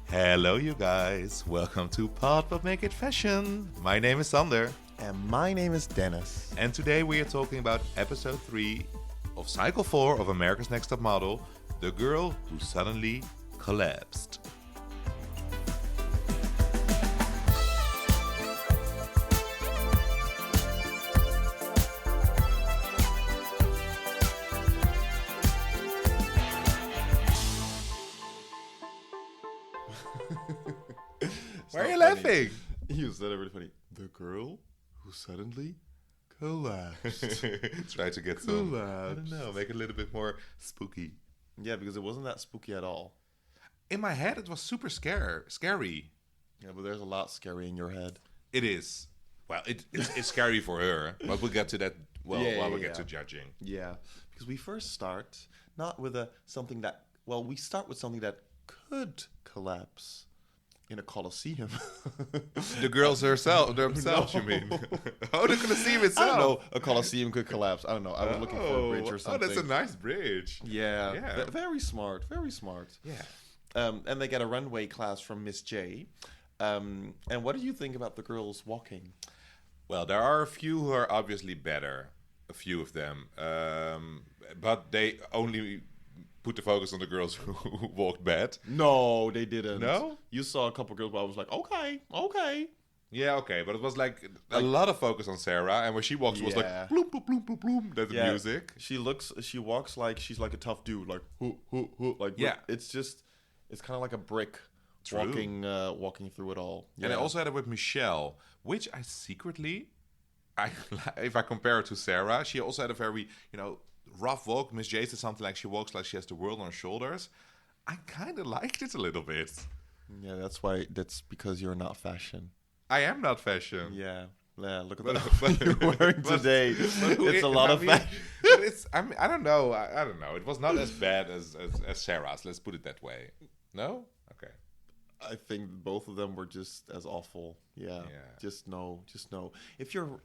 Hello, you guys. Welcome to Pod But Make It Fashion. My name is Sander. And my name is Dennis. And today we are talking about episode 3 of cycle 4 of America's Next Top Model, The Girl Who Suddenly Collapsed. Why are you laughing? You said it really funny. The girl who suddenly collapsed. Try to get some, I don't know, make it a little bit more spooky. Yeah, because it wasn't that spooky at all. In my head, it was super scary. Yeah, but there's a lot scary in your head. It is. Well, it's scary for her, but we'll get to that while we get to judging. Yeah, because we first start not with something that, we start with something that could collapse. In a coliseum. The girls themselves, you mean? Oh, the coliseum itself. I don't know. A coliseum could collapse. I don't know. I was looking for a bridge or something. Oh, that's a nice bridge. Yeah. Very smart. Very smart. Yeah. And they get a runway class from Miss J. And what do you think about the girls walking? Well, there are a few who are obviously better. A few of them. But they only put the focus on the girls who walked bad. No, they didn't. No? You saw a couple girls where I was like, okay. Yeah, okay. But it was like a lot of focus on Sarah. And when she walks, it was like, bloom, bloom, bloom, bloom, bloom. That's the music. She walks like she's like a tough dude. Like, hoo. Like, yeah. It's kind of like a brick walking through it all. Yeah. And I also had it with Michelle, which I secretly, if I compare it to Sarah, she also had a very, rough walk. Miss J said something like she walks like she has the world on her shoulders. I kind of liked it a little bit. Yeah, that's because you're not fashion. I am not fashion. Yeah, look at what you're wearing today. It's a lot of fashion. I don't know. I don't know. It was not as bad as Sarah's. Let's put it that way. No? Okay. I think both of them were just as awful. Yeah. Just know. If you're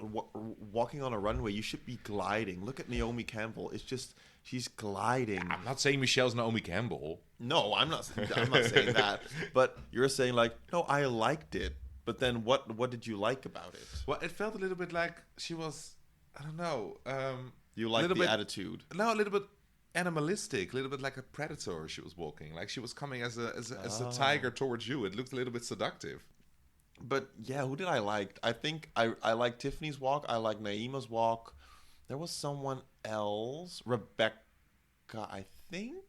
walking on a runway, you should be gliding. Look at Naomi Campbell. She's gliding. I'm not saying Michelle's Naomi Campbell. No, I'm not saying that. But you're saying like, no, I liked it. But then what did you like about it? Well, it felt a little bit like she was, I don't know. You liked the attitude? No, a little bit animalistic, a little bit like a predator. She was walking like she was coming as a tiger towards you. It looked a little bit seductive. But yeah, who did I like? I think I liked Tiffany's walk. I liked Naima's walk. There was someone else, Rebecca, I think.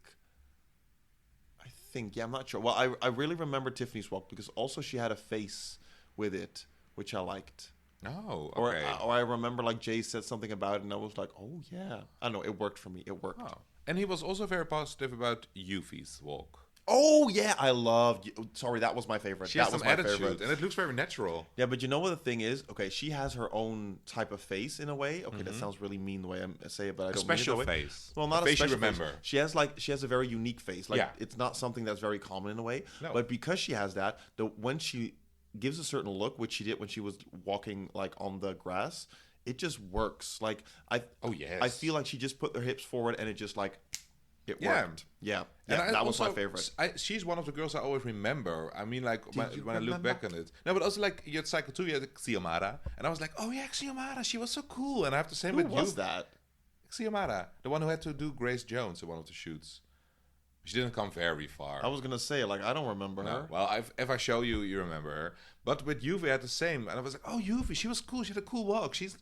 Yeah, I'm not sure. Well, I really remember Tiffany's walk because also she had a face with it, which I liked. Oh, okay. Or I remember like Jay said something about it, and I was like, oh yeah. I don't know, it worked for me. It worked. Oh. And he was also very positive about Yuffie's walk. Oh yeah, I loved. Sorry, that was my favorite. She has that was some my attitude, favorite. and it looks very natural. Yeah, but you know what the thing is? Okay, she has her own type of face in a way. Okay, that sounds really mean the way I say it, but I don't mean it that way. Face. Well, not a face special you remember. Face. She has a very unique face. Like it's not something that's very common in a way. No. But because she has that, when she gives a certain look, which she did when she was walking like on the grass, it just works. Like I feel like she just put her hips forward and it just like. It worked. Yeah. That was my favorite. She's one of the girls I always remember. I mean, like, when I look back on it. No, but also, like, you had Cycle 2, you had Xiomara. And I was like, oh, yeah, Xiomara, she was so cool. And I have to say Who with you. Who was that? Xiomara. The one who had to do Grace Jones in one of the shoots. She didn't come very far. I was going to say, like, I don't remember her. Well, if I show you, you remember her. But with Yuffie, I had the same. And I was like, oh, Yuffie, she was cool. She had a cool walk. She's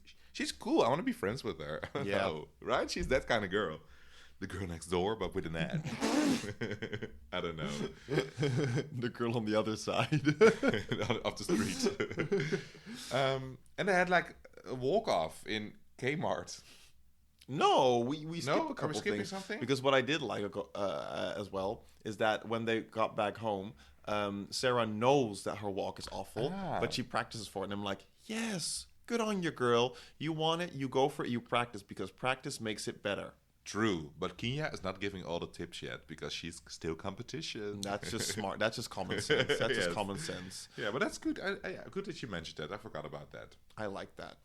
cool. I want to be friends with her. Yeah. No, right? She's that kind of girl. The girl next door, but with an ad. I don't know. The girl on the other side of the street. And they had like a walk-off in Kmart. No, we skipped a couple skipping things. Something? Because what I did like as well is that when they got back home, Sarah knows that her walk is awful, but she practices for it. And I'm like, yes, good on you, girl. You want it, you go for it, you practice because practice makes it better. True, but Kenya is not giving all the tips yet because she's still competition. That's just smart. That's just common sense. That's just common sense. Yeah, but that's good. Good that you mentioned that. I forgot about that. I like that.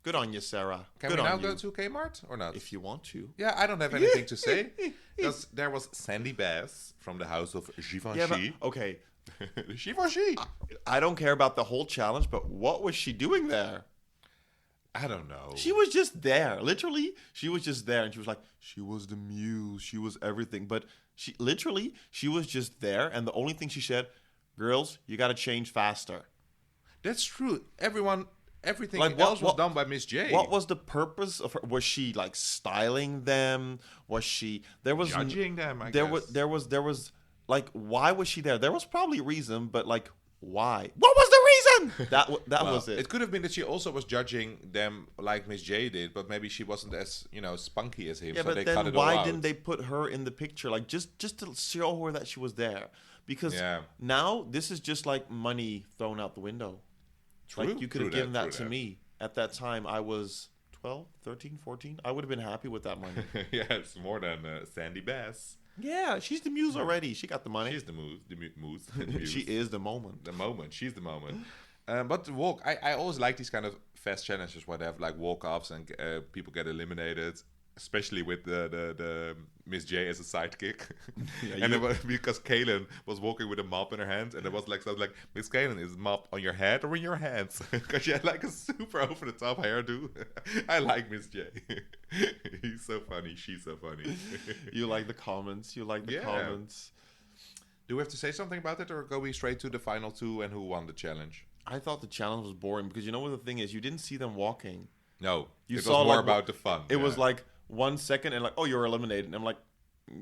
Good on you, Sarah. Can we now go to Kmart or not? If you want to. Yeah, I don't have anything to say. Because there was Sandy Bass from the house of Givenchy. Yeah, okay. Givenchy. I don't care about the whole challenge, but what was she doing there? I don't know. She was just there. Literally, she was just there. And she was like, she was the muse. She was everything. But she was just there. And the only thing she said, girls, you got to change faster. That's true. Everything else was done by Miss J. What was the purpose of her? Was she like styling them? Was she... There was judging them, I guess. There was like, why was she there? There was probably a reason, but like, why? What was the reason? That was it. It could have been that she also was judging them like Miss J did, but maybe she wasn't as spunky as him. Yeah, so but they then cut it all why out. didn't they put her in the picture? Like just to show her that she was there. Because Yeah. now this is just like money thrown out the window. True, like you could have given that to that. me. At that time I was 12, 13, 14. I would have been happy with that money. Yeah, it's more than Sandy Bass. Yeah, she's the muse already. She got the money. She's the muse. The muse. She is the moment. The moment. She's the moment. But the walk, I always like these kind of fast challenges where they have like walk-offs and people get eliminated, especially with the Miss J as a sidekick. Yeah, and it was because Kahlen was walking with a mop in her hand, and it was like something like, Miss Kahlen, is mop on your head or in your hands? Because she had like a super over-the-top hairdo. I like Miss J. He's so funny. She's so funny. You like the comments. Comments. Do we have to say something about it, or go we straight to the final two and who won the challenge? I thought the challenge was boring because you know what the thing is? You didn't see them walking. No, it was more like, about the fun. It was like 1 second and like, oh, you're eliminated. And I'm like,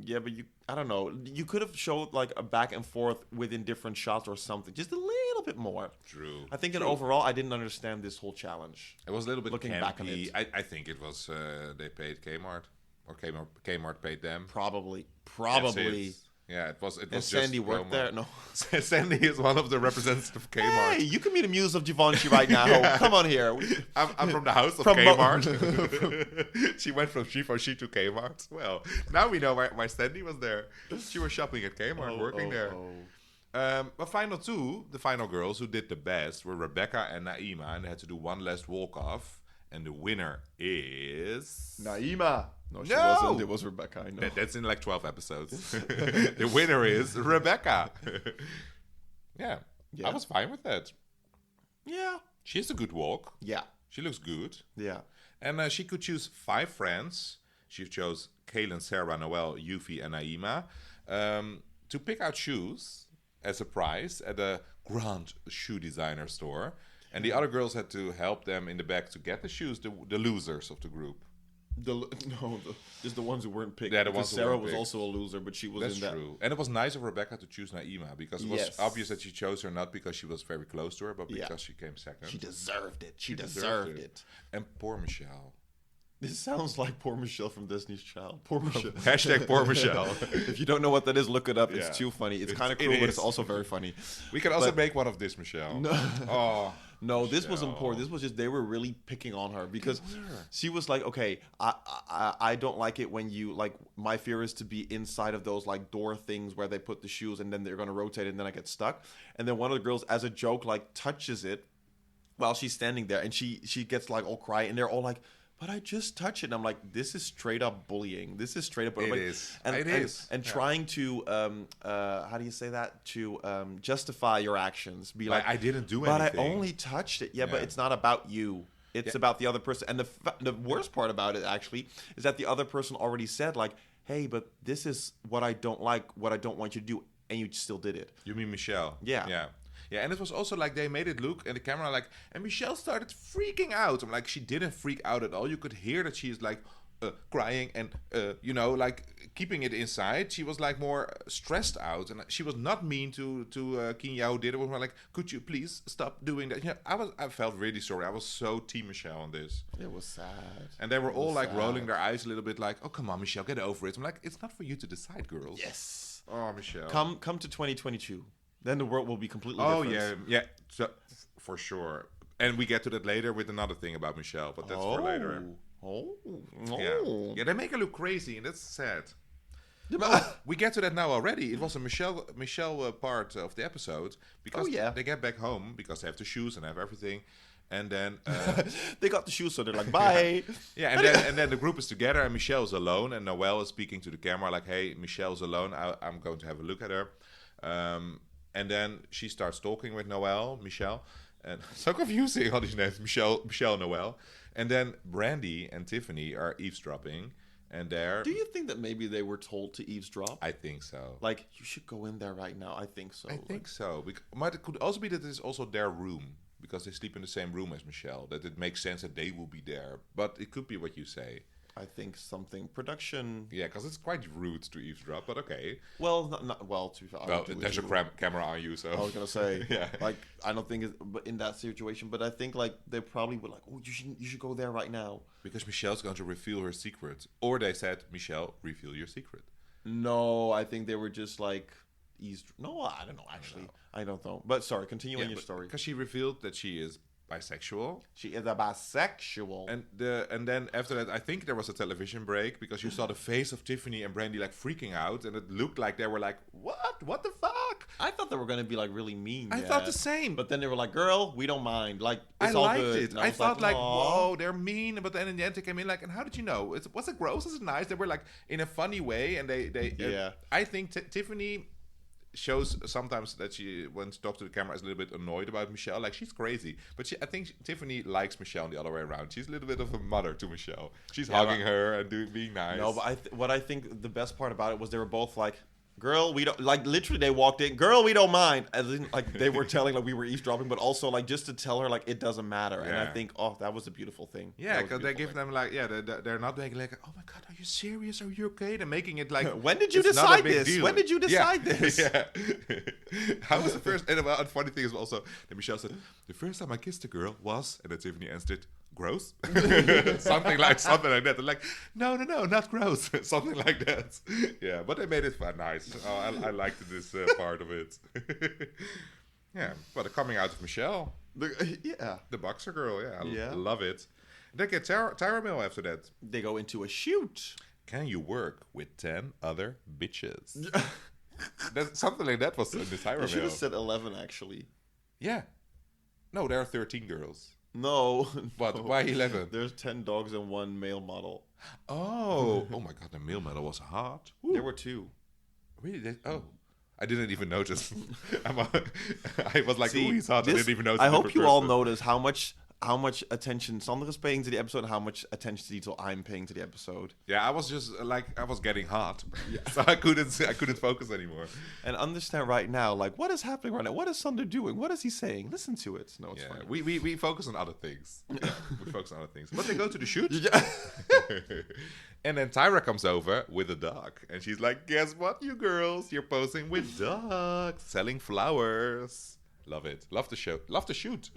yeah, but I don't know. You could have showed like a back and forth within different shots or something. Just a little bit more. True. I think overall, I didn't understand this whole challenge. It was a little bit looking campy. Back on it. I think it was they paid Kmart, or Kmart paid them. Probably. Yeah, it was. And just Sandy worked there. No, Sandy is one of the representatives of Kmart. Hey, you can be the muse of Givenchy right now. Yeah. Come on here. I'm from the house of Kmart. She went from Givenchy to Kmart. Well, now we know why Sandy was there. She was shopping at Kmart, working there. The final girls who did the best were Rebecca and Naima, and they had to do one last walk-off. And the winner is... Naima. No, she wasn't. It was Rebecca, I know. That's in like 12 episodes. The winner is Rebecca. Yeah, I was fine with that. Yeah. She has a good walk. Yeah. She looks good. Yeah. And she could choose 5 friends. She chose Kahlen, Sarah, Noelle, Yuffie, and Naima to pick out shoes as a prize at a grand shoe designer store. And the other girls had to help them in the back to get the shoes, the losers of the group. Just the ones who weren't picked. Yeah, the ones Sarah was also a loser, but she was That's in that. That's true. And it was nice of Rebecca to choose Naima, because it was obvious that she chose her not because she was very close to her, but because she came second. She deserved it. She deserved it. And poor Michelle. This sounds like poor Michelle from Destiny's Child. Poor Michelle. Hashtag poor Michelle. If you don't know what that is, look it up. It's too funny. It's kind of cruel, but it's also very funny. We can also make one of this, Michelle. No. Oh. No, this wasn't poor. This was just they were really picking on her because she was like, okay, I don't like it when you like. My fear is to be inside of those like door things where they put the shoes and then they're gonna rotate it and then I get stuck. And then one of the girls, as a joke, like touches it while she's standing there and she gets like all cry and they're all like, but I just touch it. And I'm like, this is straight up bullying. This is straight up. It like, is. And trying to, how do you say that? To justify your actions. Be like, I didn't do anything. But I only touched it. Yeah, but it's not about you. It's about the other person. And the worst part about it, actually, is that the other person already said, like, hey, but this is what I don't like, what I don't want you to do. And you still did it. You mean Michelle? Yeah. Yeah. Yeah, and it was also like they made it look in the camera like, and Michelle started freaking out. I'm like, she didn't freak out at all. You could hear that she's like crying and, like keeping it inside. She was like more stressed out, and she was not mean to Kenya, who did it. Was more like, could you please stop doing that? You know, I felt really sorry. I was so team Michelle on this. It was sad. And they were all like rolling their eyes a little bit like, oh, come on, Michelle, get over it. I'm like, it's not for you to decide, girls. Yes. Oh, Michelle. Come to 2022. Then the world will be completely different. Oh, yeah. So, for sure. And we get to that later with another thing about Michelle, but that's for later. Oh. Yeah, they make her look crazy, and that's sad. We get to that now already. It was a Michelle part of the episode because they get back home because they have the shoes and have everything, and then they got the shoes, so they're like, bye. Yeah, and then the group is together, and Michelle's alone, and Noelle is speaking to the camera like, "Hey, Michelle's alone. I'm going to have a look at her." And then she starts talking with Michelle, and so confusing all these names, Michelle, Noelle, and then Brandy and Tiffany are eavesdropping. And there. Do you think that maybe they were told to eavesdrop? I think so. Like, you should go in there right now. I think so. I think so. But it could also be that it's also their room because they sleep in the same room as Michelle. That it makes sense that they will be there. But it could be what you say. I think something production. Yeah, because it's quite rude to eavesdrop, but okay. Well, to be fair, well, there's a camera on you, so I was gonna say, yeah. Like, I don't think it's in that situation, but I think like they probably were like, oh, you should go there right now because Michelle's going to reveal her secret, or they said, Michelle, reveal your secret. No, I think they were just like No, I don't know. Actually, I don't know. But sorry, continue on your story. Because she revealed that she is bisexual. She is a bisexual. And then after that, I think there was a television break because you saw the face of Tiffany and Brandy like freaking out, and it looked like they were like, what the fuck? I thought they were going to be like really mean. I thought the same. But then they were like, girl, we don't mind. Like, it's I all liked good. it. And I thought like, Aw. whoa, they're mean. But then in the end, they came in like, and how did you know? Was it gross? Was it nice? They were like in a funny way, and they yeah. I think Tiffany shows sometimes that she, when she talks to the camera, is a little bit annoyed about Michelle. Like, she's crazy. But I think Tiffany likes Michelle the other way around. She's a little bit of a mother to Michelle. She's hugging her and being nice. No, but what I think the best part about it was they were both like, girl, we don't, like, literally they walked in, girl, we don't mind. As in, like, they were telling, like, we were eavesdropping, but also, like, just to tell her, like, it doesn't matter. Yeah. And I think, that was a beautiful thing. Yeah, because they give them, like, they're not making, like, oh my God, are you serious? Are you okay? They're making it, like, when did you decide this? Deal. When did you decide this? Yeah. How was the first, and the funny thing is also, that Michelle said, the first time I kissed a girl was, and then Tiffany answered, gross? something like that. They're like, no, not gross. Something like that. Yeah, but they made it fun, nice. Oh, I liked this part of it. Yeah, but the coming out of Michelle. The boxer girl, I love it. They get Tyra Mill after that. They go into a shoot. Can you work with 10 other bitches? Something like that was in the Tyra Mill. You should have said 11, actually. Yeah. No, there are 13 girls. No. What? No. Why 11? There's 10 dogs and 1 male model. Oh my God, the male model was hot. Ooh. There were 2. Really? I didn't even notice. I was like, see, ooh, he's hot. I didn't even notice. I hope you all notice how much attention Sander is paying to the episode and how much attention to detail I'm paying to the episode. Yeah, I was just like, I was getting hot. So I couldn't focus anymore. And understand right now, like, what is happening right now? What is Sander doing? What is he saying? Listen to it. No, it's fine. We focus on other things. We focus on other things. But they go to the shoot. And then Tyra comes over with a dog. And she's like, guess what, you girls? You're posing with dogs, selling flowers. Love it. Love the show. Love the shoot.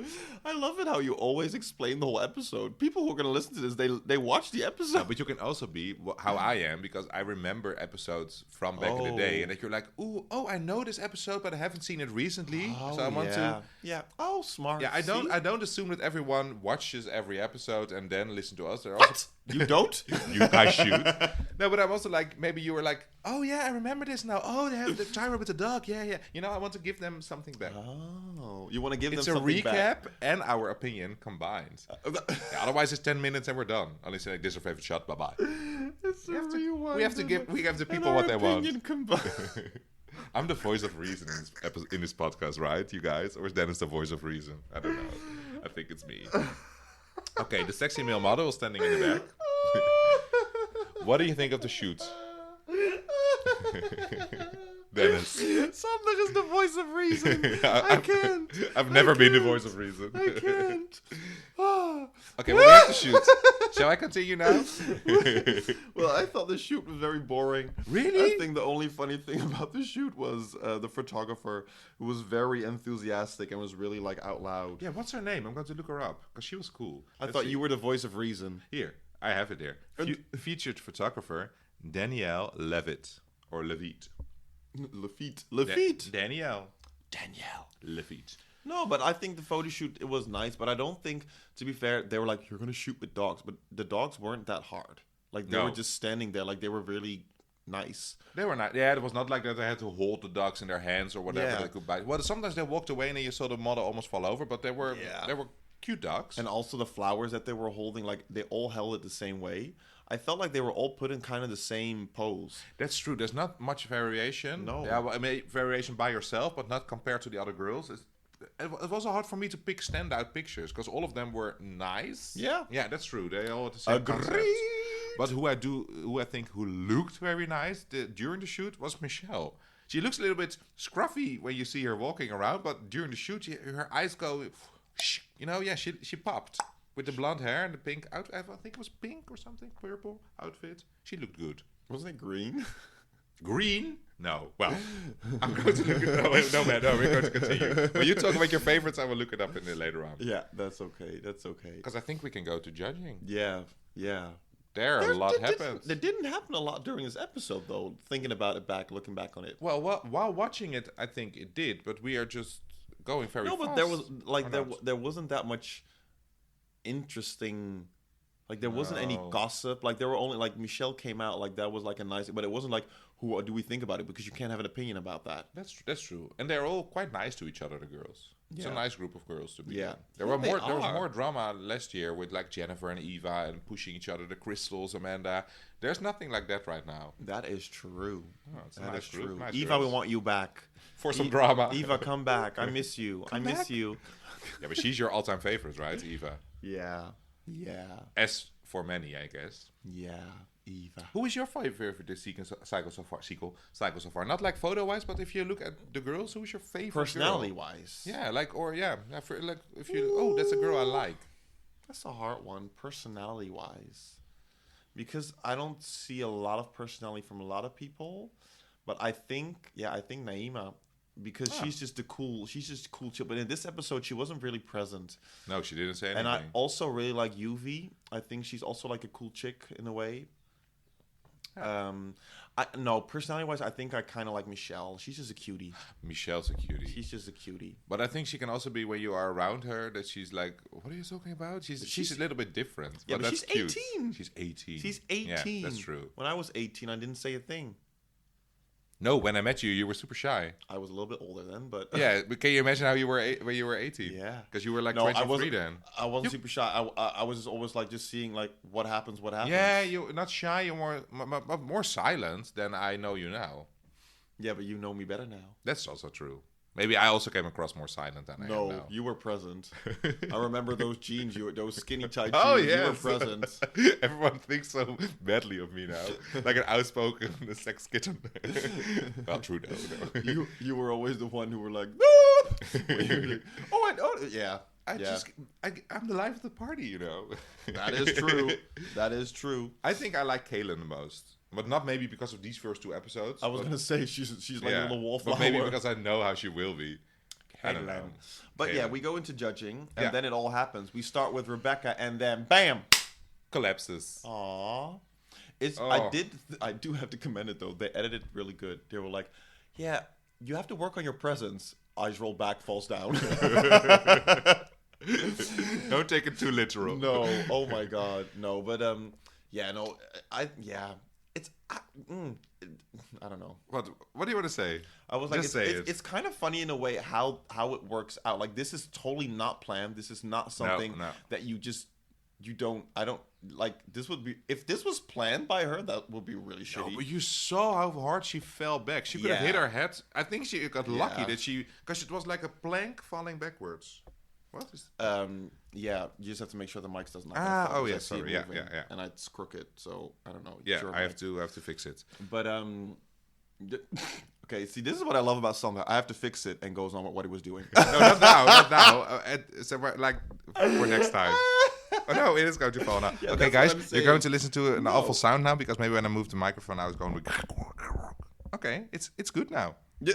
I love it how you always explain the whole episode. People who are going to listen to this, they watch the episode. No, but you can also be how I am, because I remember episodes from back in the day, and that you're like, I know this episode, but I haven't seen it recently, so I want to. Yeah. Oh, smart. Yeah, I don't assume that everyone watches every episode and then listen to us. What? You don't? I shoot. No, but I'm also like, maybe you were like, oh yeah, I remember this now. Oh, they have the Tyra with the dog. Yeah. You know, I want to give them something back. Oh, you want to give them something back. It's a recap and our opinion combined. Otherwise, it's 10 minutes and we're done. Unless you like, this is your favorite shot. Bye bye. We have to give the people what they want. I'm the voice of reason in this podcast, right, you guys? Or is Dennis the voice of reason? I don't know. I think it's me. Okay, the sexy male model is standing in the back. What do you think of the shoot? Dennis. Sander is the voice of reason. I can't. I've never been the voice of reason. I can't. Okay, well, we have to shoot. Shall I continue now? Well, I thought the shoot was very boring. Really? I think the only funny thing about the shoot was the photographer, who was very enthusiastic and was really like out loud. Yeah, what's her name? I'm going to look her up because she was cool. I thought you were the voice of reason. Here, I have it here. Featured photographer Danielle Levitt or Levitt. Lafitte. Danielle Levitt. No, but I think the photo shoot, it was nice. But I don't think, to be fair, they were like, you're going to shoot with dogs. But the dogs weren't that hard. Like, they were just standing there. Like, they were really nice. They were nice. Yeah, it was not like that they had to hold the dogs in their hands or whatever they could bite. Well, sometimes they walked away and then you saw the model almost fall over. But they were cute dogs. And also the flowers that they were holding, like, they all held it the same way. I felt like they were all put in kind of the same pose. That's true. There's not much variation. No. Yeah, well, I mean, variation by yourself, but not compared to the other girls. It was hard for me to pick standout pictures because all of them were nice. Yeah. Yeah, that's true. They all had the same concept. But who I think looked very nice during the shoot was Michelle. She looks a little bit scruffy when you see her walking around, but during the shoot, her eyes go, she popped. With the blonde hair and the pink outfit. I think it was pink or something. Purple outfit. She looked good. Wasn't it green? Green? No. Well, I'm going to look it up. No, man. No, we're going to continue. When you talk about your favorites, I will look it up later on. Yeah, that's okay. That's okay. Because I think we can go to judging. Yeah. A lot happened. There didn't happen a lot during this episode, though, looking back on it. Well, while watching it, I think it did. But we are just going very fast. No, but there wasn't that much interesting, like there wasn't any gossip, like there were only like Michelle came out, like that was like a nice, but it wasn't like who do we think about it, because you can't have an opinion about that. That's true, and they're all quite nice to each other, the girls. It's a nice group of girls to be. Yeah, there was more drama last year with like Jennifer and Eva and pushing each other, the Crystals, Amanda. There's nothing like that right now. That is true. That is true. Nice Eva, girls. we want you back for some drama. Eva, come back. I miss you. Miss you. Yeah, but she's your all-time favorite, right, Eva? Yeah. As for many, I guess. Yeah, Eva. Who is your favorite cycle so far? Not like photo-wise, but if you look at the girls, who's your favorite? Personality-wise. Yeah, if you that's a girl I like. That's a hard one, personality-wise, because I don't see a lot of personality from a lot of people, but I think Naima. Because she's just cool chick. But in this episode, she wasn't really present. No, she didn't say anything. And I also really like Yuvi. I think she's also like a cool chick in a way. Personality-wise, I think I kind of like Michelle. She's just a cutie. Michelle's a cutie. She's just a cutie. But I think she can also be, when you are around her, that she's like, what are you talking about? She's a little bit different. Yeah, but that's she's 18. She's 18. She's 18. Yeah, that's true. When I was 18, I didn't say a thing. No, when I met you, you were super shy. I was a little bit older then, but yeah. But can you imagine how you were when you were 18? Yeah, because you were like 23 then. I wasn't super shy. I was just always like just seeing like what happens. Yeah, you're not shy. You're more silent than I know you now. Yeah, but you know me better now. That's also true. Maybe I also came across more silent than I am now. No, you were present. I remember those jeans, those skinny tight jeans. Oh, yeah. You were present. Everyone thinks so badly of me now. Like an outspoken sex kitten. Well, true though. No. You were always the one who were like, no! Yeah. I'm the life of the party, you know. That is true. That is true. I think I like Kahlen the most. But not maybe because of these first two episodes. I was going to say she's like a little wallflower. But maybe because I know how she will be. I don't know. But yeah, we go into judging, and then it all happens. We start with Rebecca, and then bam! Collapses. Aww. I do have to commend it, though. They edited it really good. They were like, yeah, you have to work on your presence. Eyes roll back, falls down. Don't take it too literal. No. Oh, my God. No, but, I don't know. What do you want to say? I was like, it's kind of funny in a way how it works out. Like, this is totally not planned. This is not something that this would be, if this was planned by her, that would be really shitty. But you saw how hard she fell back. She could have hit her head. I think she got lucky because it was like a plank falling backwards. What is yeah, you just have to make sure the mic doesn't knock off. Oh yeah, sorry. Yeah. And it's crooked, so I don't know. Yeah, I have to fix it. But okay, see, this is what I love about Sandra. I have to fix it, and goes on with what he was doing. No, not now. So like for next time. Oh no, it is going to fall now. Yeah, okay, guys, you're going to listen to an awful sound now because maybe when I move the microphone, I was going to. Okay, it's good now. Yeah.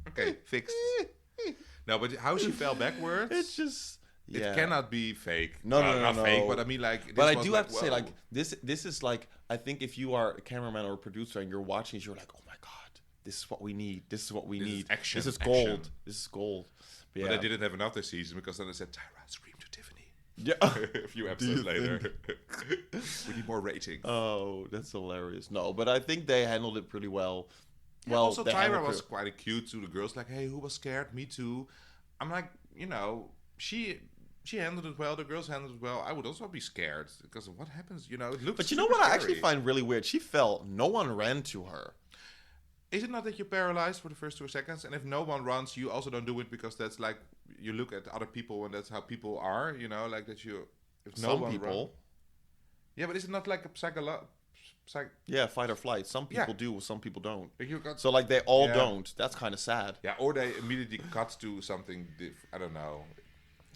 Okay, fixed. No, but how she fell backwards? It's just it cannot be fake. No, not fake. But I mean, like. But I do have to say, like this is like I think if you are a cameraman or a producer and you're watching, you're like, oh my god, this is what we need. This is what we need. Action, this is action. gold. This is gold. But I didn't have enough this season because then they said, Tyra, scream to Tiffany. Yeah. A few episodes later. We need more rating. Oh, that's hilarious. No, but I think they handled it pretty well. Yeah, well, also Tyra was quite cute to the girls. Like, hey, who was scared? Me too. I'm like, she handled it well. The girls handled it well. I would also be scared because of what happens. It looks. But you know what scary. I actually find really weird? She fell. No one ran to her. Is it not that you're paralyzed for the first 2 seconds, and if no one runs, you also don't do it because that's like you look at other people and that's how people are. Like that you. If no Some one people. Run, yeah, but is it not like a Yeah, fight or flight. Some people do, some people don't. So like they all don't. That's kind of sad. Yeah, or they immediately cut to something. I don't know.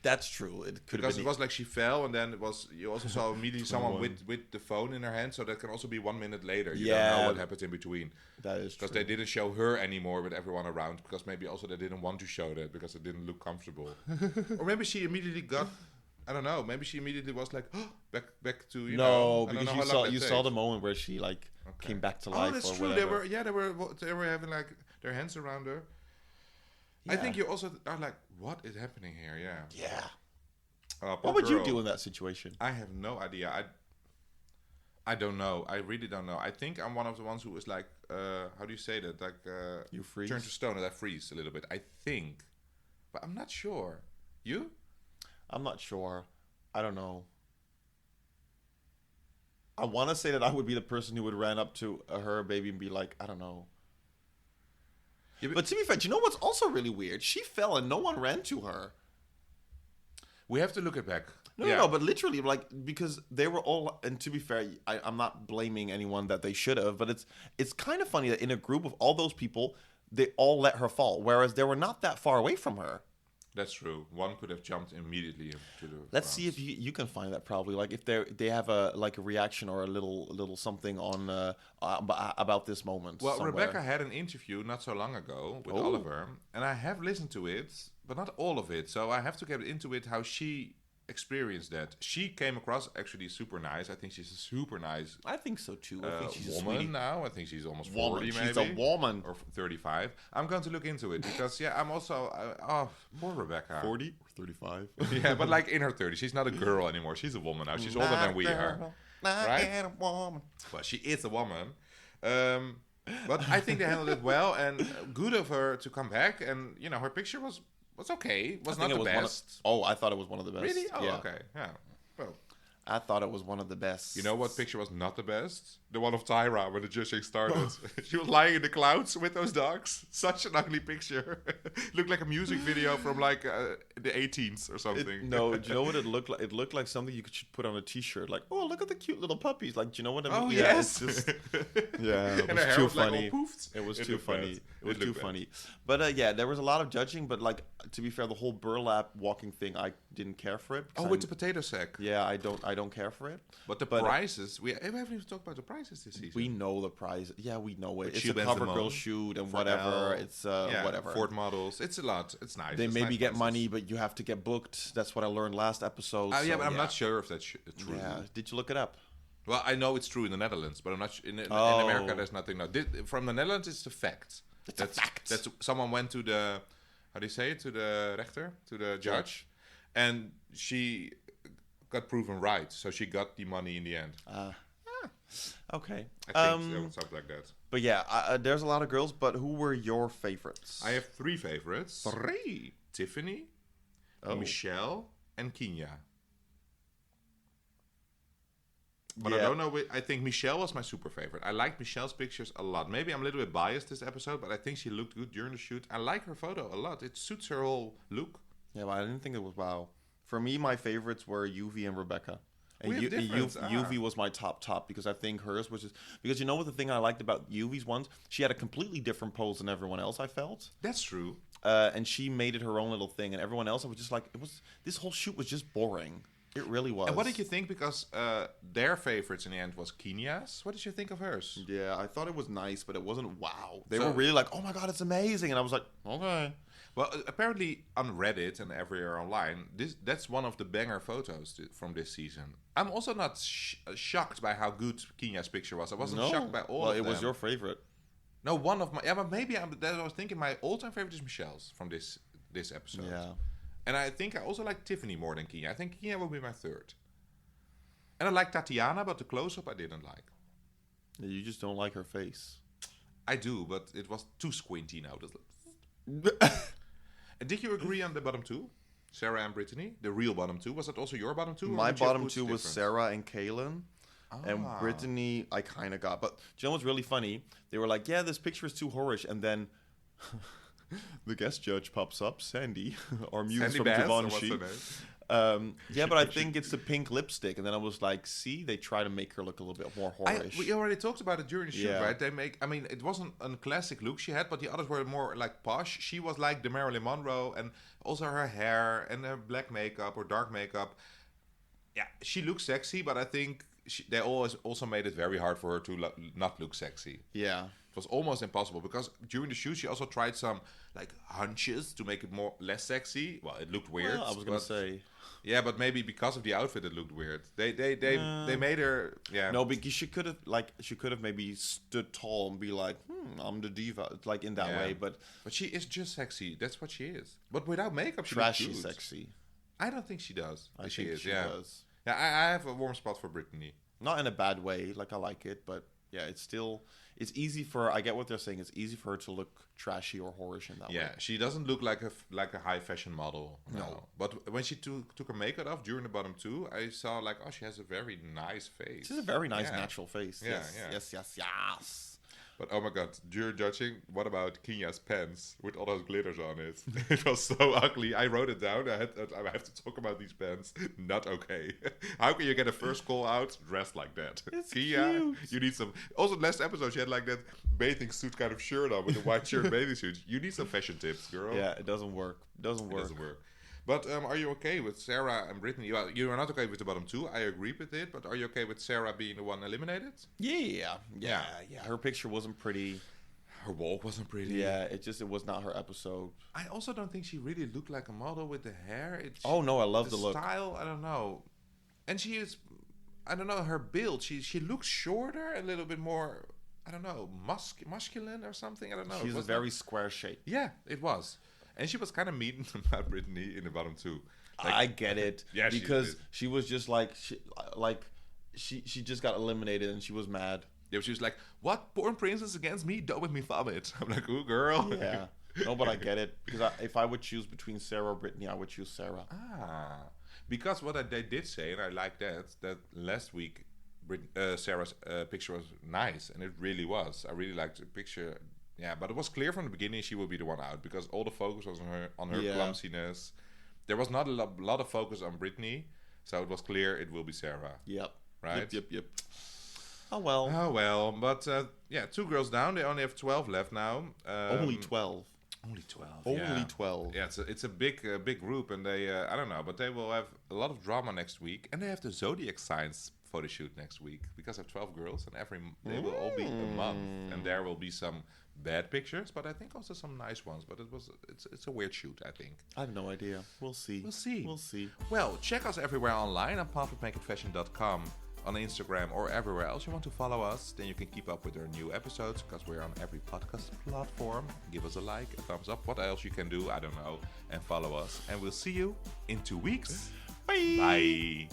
That's true. It could because it was like she fell, and then you also saw immediately someone with the phone in her hand. So that can also be 1 minute later. You don't know what happens in between. That is true. Because they didn't show her anymore with everyone around. Because maybe also they didn't want to show that because it didn't look comfortable. Or maybe she immediately got. I don't know. Maybe she immediately was like, back to because you saw the moment where she came back to life. Oh, that's or true. Whatever. They were having like their hands around her. Yeah. I think you also are like, what is happening here? Yeah. Yeah. What would you do in that situation? I have no idea. I don't know. I really don't know. I think I'm one of the ones who is like, how do you say that? Like, you freeze. Turn to stone, and I freeze a little bit. I think, but I'm not sure. You? I'm not sure. I don't know. I want to say that I would be the person who would run up to her baby and be like, I don't know. Yeah, but to be fair, do you know what's also really weird? She fell and no one ran to her. We have to look it back. No, but literally, because they were all, and to be fair, I'm not blaming anyone that they should have, but it's kind of funny that in a group of all those people, they all let her fall, whereas they were not that far away from her. That's true. One could have jumped immediately to the. Let's see if you can find that probably. Like if they have a reaction or a little something on about this moment. Well, somewhere. Rebecca had an interview not so long ago with Oliver, and I have listened to it, but not all of it. So I have to get into it how she experienced that. She came across actually super nice. I think she's a super nice. I think so too. I think she's woman a sweetie. now. I think she's almost 40 maybe. She's a woman. Or 35. I'm going to look into it because I'm also poor Rebecca. 40 or 35. Yeah, but like in her 30s. She's not a girl anymore. She's a woman now. She's older than we are. Right? A woman. Well, she is a woman. But I think they handled it well and good of her to come back. And her picture was okay. Was not the best. I thought it was one of the best. Really? Oh, okay. Yeah. Well, I thought it was one of the best. You know what picture was not the best? The one of Tyra when the judging started. She was lying in the clouds with those dogs. Such an ugly picture. Looked like a music video from like the 18th or something. Do you know what it looked like? It looked like something you should put on a T-shirt. Like, oh, look at the cute little puppies. Like, do you know what I mean? Oh, yes. It was too funny. It was too funny. It was too funny. But there was a lot of judging. But like, to be fair, the whole burlap walking thing, I didn't care for it. With the potato sack. Yeah, I don't care for it. But the prizes, we haven't even talked about the prizes this season. We know the prize. Yeah, we know it. It's a cover girl shoot and whatever. It's whatever. Ford models. It's a lot. It's nice. They maybe get money, but you have to get booked. That's what I learned last episode. But I'm not sure if that's true. Yeah. Did you look it up? Well, I know it's true in the Netherlands, but I'm not in America. There's nothing. No. From the Netherlands, it's a fact. It's a fact. That's someone went to the how do you say it, to the rechter, to the judge, and she got proven right, so she got the money in the end. Okay. I think something like that. But yeah, there's a lot of girls, but who were your favorites? I have 3 favorites. 3? Tiffany, Michelle, and Kenya. But I don't know. I think Michelle was my super favorite. I like Michelle's pictures a lot. Maybe I'm a little bit biased this episode, but I think she looked good during the shoot. I like her photo a lot. It suits her whole look. Yeah, but I didn't think it was wow. For me, my favorites were Yuvi and Rebecca. And Yuvi was my top because I think hers was just... Because you know what the thing I liked about Yuvi's ones? She had a completely different pose than everyone else, I felt. That's true. And she made it her own little thing. And everyone else, I was just like... This whole shoot was just boring. It really was. And what did you think? Because their favorites in the end was Kenya's. What did you think of hers? Yeah, I thought it was nice, but it wasn't wow. They were really like, oh my God, it's amazing. And I was like, okay. Well, apparently on Reddit and everywhere online, that's one of the banger photos from this season. I'm also not shocked by how good Kenya's picture was. I wasn't shocked by all of them. Well, it was your favorite. No, one of my... Yeah, but maybe I was thinking my all-time favorite is Michelle's from this episode. Yeah. And I think I also like Tiffany more than Kia. I think Kia will be my third. And I like Tatiana, but the close-up I didn't like. You just don't like her face. I do, but it was too squinty now. Did you agree on the bottom two? Sarah and Brittany? The real bottom two? Was that also your bottom two? My bottom two was Sarah and Kahlen. And Brittany, I kind of got. But do you know what's really funny? They were like, yeah, this picture is too whorish. And then the guest judge pops up, Sandy, our muse Sandy from Bass, Givenchy. Yeah, but I think it's the pink lipstick. And then I was like, see, they try to make her look a little bit more whorish. We already talked about it during the shoot, right? It wasn't a classic look she had, but the others were more like posh. She was like the Marilyn Monroe, and also her hair and her black makeup or dark makeup. Yeah, she looks sexy, but I think they always also made it very hard for her to not look sexy. Yeah. It was almost impossible because during the shoot she also tried some like hunches to make it less sexy. Well, it looked weird. Well, I was gonna say. Yeah, but maybe because of the outfit it looked weird. They made her. Yeah. No, because she could have maybe stood tall and be like, I'm the diva, like in that way. But she is just sexy. That's what she is. But without makeup, she trashy looks good. Sexy. I don't think she does. I think she does. Yeah, I have a warm spot for Brittany. Not in a bad way. Like, I like it, but yeah, it's easy for. I get what they're saying. It's easy for her to look trashy or whorish in that way. Yeah, she doesn't look like a high fashion model. No. But when she took her makeup off during the bottom two, I saw like, oh, she has a very nice face. She has a very nice natural face. Yeah, yes. But oh my god, during judging, what about Kinya's pants with all those glitters on it? It was so ugly. I wrote it down. I have to talk about these pants. Not okay. How can you get a first call out dressed like that? It's Kia, cute. You need some... Also, last episode, she had like that bathing suit kind of shirt on with a white shirt bathing suit. You need some fashion tips, girl. Yeah, it doesn't work. It doesn't work. But are you okay with Sarah and Brittany? Well, you are not okay with the bottom two. I agree with it. But are you okay with Sarah being the one eliminated? Yeah. Her picture wasn't pretty. Her walk wasn't pretty. Yeah, it was not her episode. I also don't think she really looked like a model with the hair. I love the look. Style, I don't know. And she is, I don't know, her build. She looks shorter, a little bit more, I don't know, masculine or something. I don't know. She's a very square shape. Yeah, it was. And she was kind of mean about Brittany in the bottom two. Like, I get it. Yeah, because she was just like she just got eliminated and she was mad. Yeah, she was like, "What porn princess against me? Don't make me vomit." I'm like, "Ooh, girl." Yeah. No, but I get it because if I would choose between Sarah or Brittany, I would choose Sarah. Because what they did say, and I like that last week, Sarah's picture was nice, and it really was. I really liked the picture. Yeah, but it was clear from the beginning she would be the one out because all the focus was on her clumsiness. There was not a lot of focus on Brittany, so it was clear it will be Sarah. Yep. Right? Yep. Oh well. But two girls down. They only have 12 left now. Only 12. Only 12. Only 12. Yeah, it's a big group, and they I don't know, but they will have a lot of drama next week, and they have the zodiac signs photo shoot next week because they have 12 girls, and they will all be a month, and there will be some bad pictures, but I think also some nice ones. But it's a weird shoot, I think. I have no idea. We'll see. Well, check us everywhere online on pamperednakedfashion.com, on Instagram or everywhere else you want to follow us. Then you can keep up with our new episodes because we're on every podcast platform. Give us a like, a thumbs up. What else you can do, I don't know. And follow us. And we'll see you in 2 weeks. Bye. Bye.